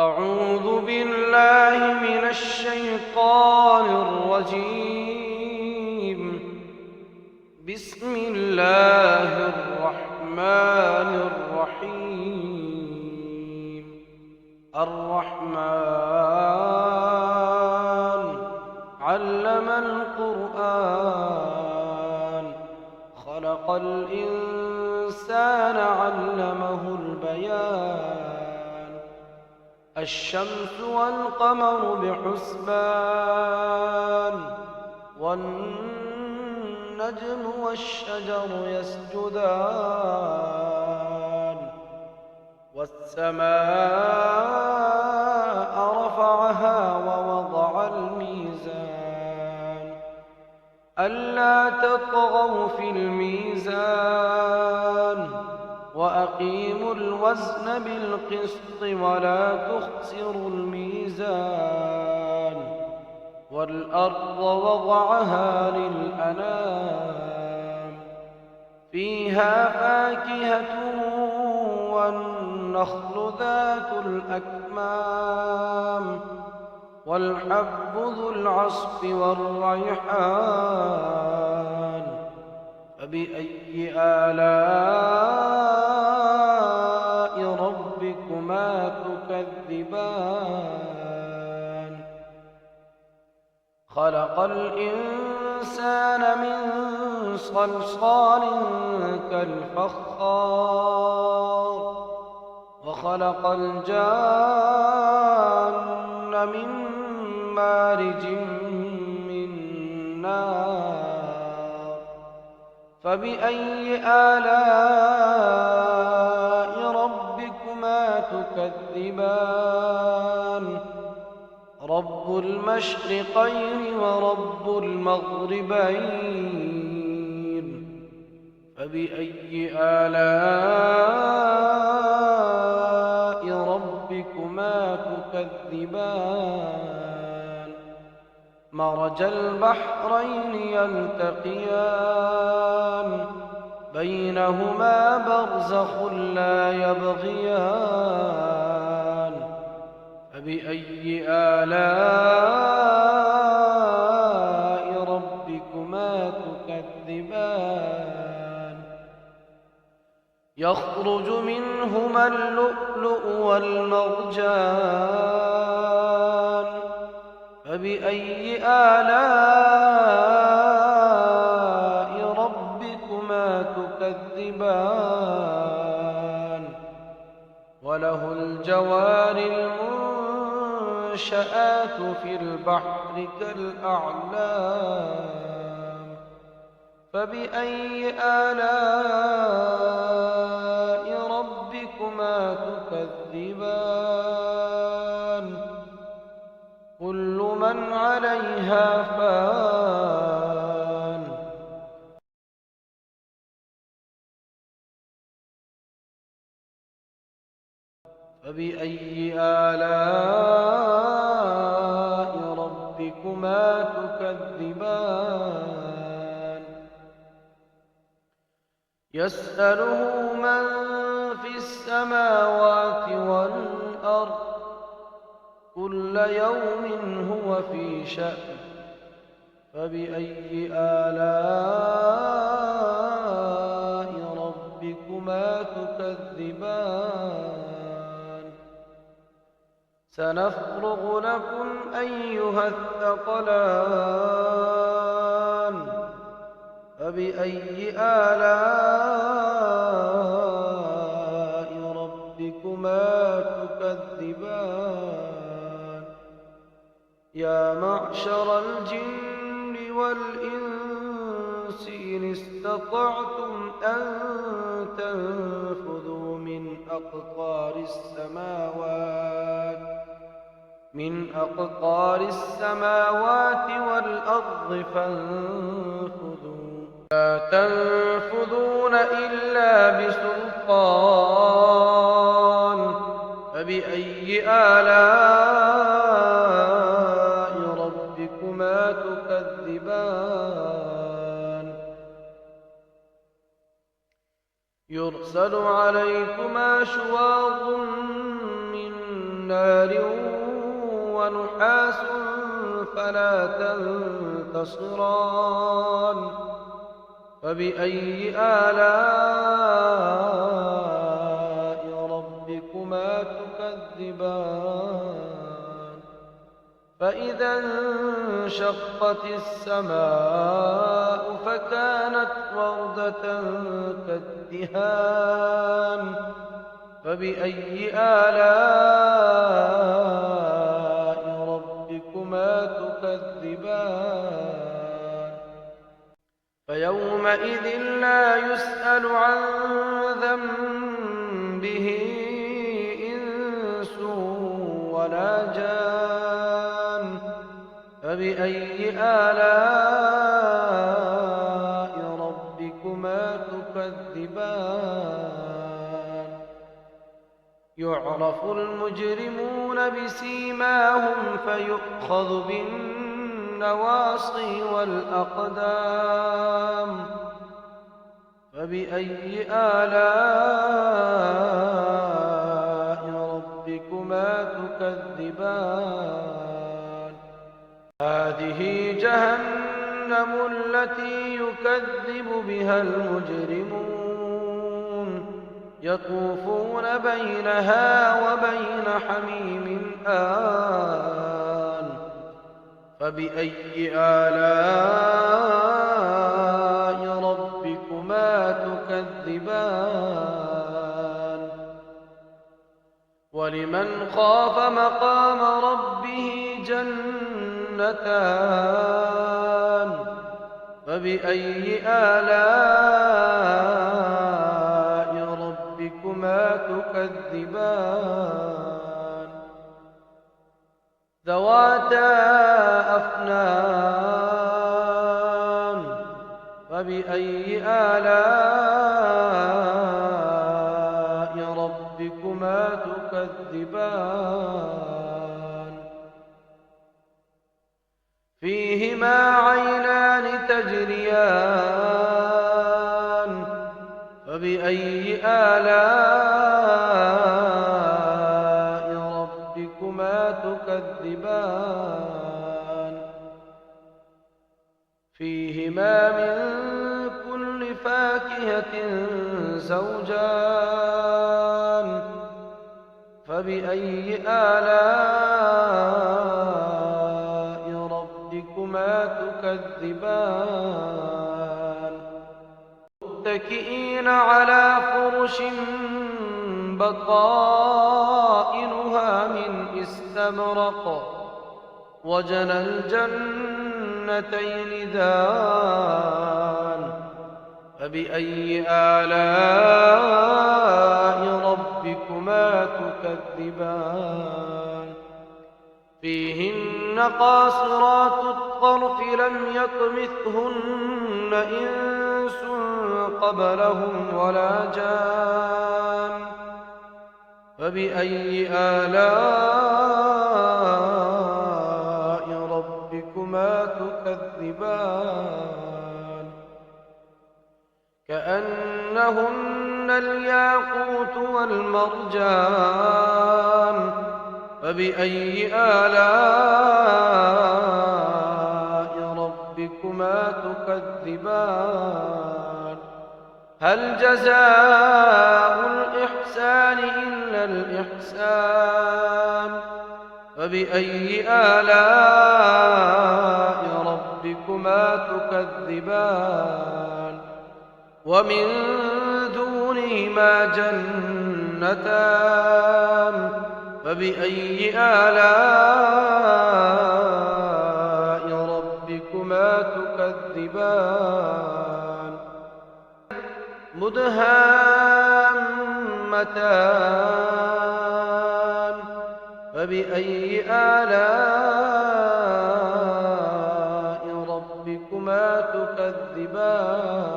أعوذ بالله من الشيطان الرجيم. بسم الله الرحمن الرحيم. الرحمن علم القرآن، خلق الإنسان علمه البيان. الشمس والقمر بحسبان، والنجم والشجر يسجدان. والسماء رفعها ووضع الميزان ألا تطغوا في الميزان، وأقيموا الوزن بالقسط ولا تخسروا الميزان. والأرض وضعها للأنام، فيها فاكهة والنخل ذات الأكمام، والحب ذو العصف والريحان. فبأي آلاء ربكما تكذبان؟ خلق الإنسان من صلصال كالفخار، وخلق الجان من مارج من نار. فبأي آلاء ربكما تكذبان؟ رب المشرقين ورب المغربين. فبأي آلاء ربكما تكذبان؟ مرج البحرين يلتقيان، بينهما برزخ لا يبغيان. فبأي آلاء ربكما تكذبان؟ يخرج منهما اللؤلؤ والمرجان. فبأي آلاء ربكما تكذبان؟ وله الجوار المنشآت في البحر كالأعلام. فبأي آلاء ربكما تكذبان؟ كل من عليها فان. فبأي آلاء ربكما تكذبان؟ يسأله من في السماوات والأرض، كل يوم هو في شأن. فبأي آلاء ربكما تكذبان؟ سنفرغ لكم أيها الثقلان. فبأي آلاء ربكما تكذبان؟ يا معشر الجن والإنس إن استطعتم أن تنفذوا من أقطار السماوات والأرض فانفذوا، لا تنفذون إلا بسلطان. فبأي آلاء ربكما تكذبان؟ يرسل عليكما شواظ من نار ونحاس فلا تنتصران فبأي آلاء ربكما تكذبان فإذا انشقت السماء فكانت وردة كالدهان فبأي آلاء ربكما تكذبان فيومئذ لا يسأل عن ذنبه إنس ولا جان فبأي آلاء ربكما تكذبان يعرف المجرمون بسيماهم فيؤخذ بالنواصي والأقدام فبأي آلاء ربكما تكذبان هذه جهنم التي يكذب بها المجرمون يطوفون بينها وبين حميم آن فبأي آلاء ربكما تكذبان ولمن خاف مقام ربه جنتان فبأي آلاء ربكما تكذبان ذواتا أفنان فبأي آلاء ربكما تكذبان فيهما عينان تجريان فبأي آلاء ربكما تكذبان فيهما من كل فاكهة زوجان فبأي آلاء ربكما تكذبان متكئين على فرش بطائنها من استبرق وجنى الجنتين دان فبأي آلاء ربكما تكذبان فيهن قاصرات الطرف لم يطمثهن إنس قبلهم ولا جان فبأي آلاء ربكما تكذبان كأنهن الياقوت والمرجان فبأي آلاء ربكما تكذبان هل جزاء الإحسان إلا الإحسان فبأي آلاء ربكما تكذبان ومن دونهما جنتان فبأي آلاء ربكما تكذبان مدهامتان فبأي آلاء ربكما تكذبان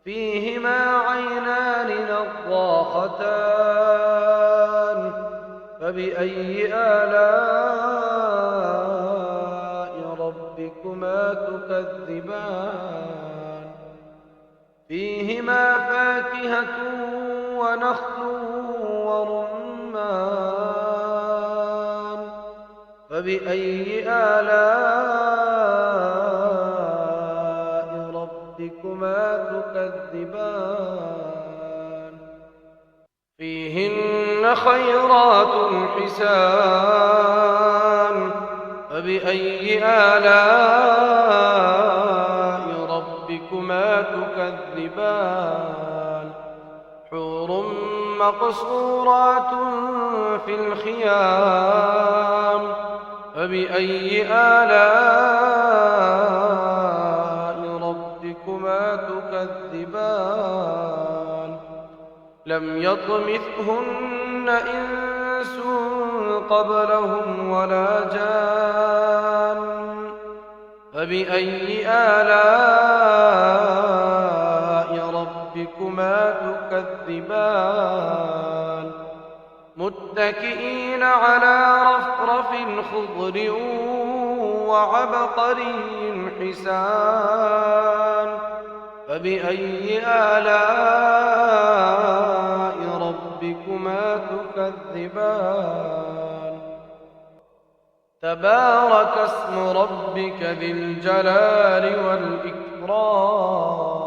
فيهما عينان نضاختان فبأي آلاء ربكما تكذبان فيهما فاكهة ونخل ورمان فبأي آلاء ربكما تكذبان فيهن خيرات حسان فبأي آلاء ربكما تكذبان حور مقصورات في الخيام فبأي آلاء ربكما تكذبان لم يطمثهن إنس قبلهم ولا جان فبأي آلاء ربكما تكذبان متكئين على رفرف خضر وعبقري حسان فبأي آلاء ربكما تكذبان تبارك اسم ربك ذي الجلال والإكرام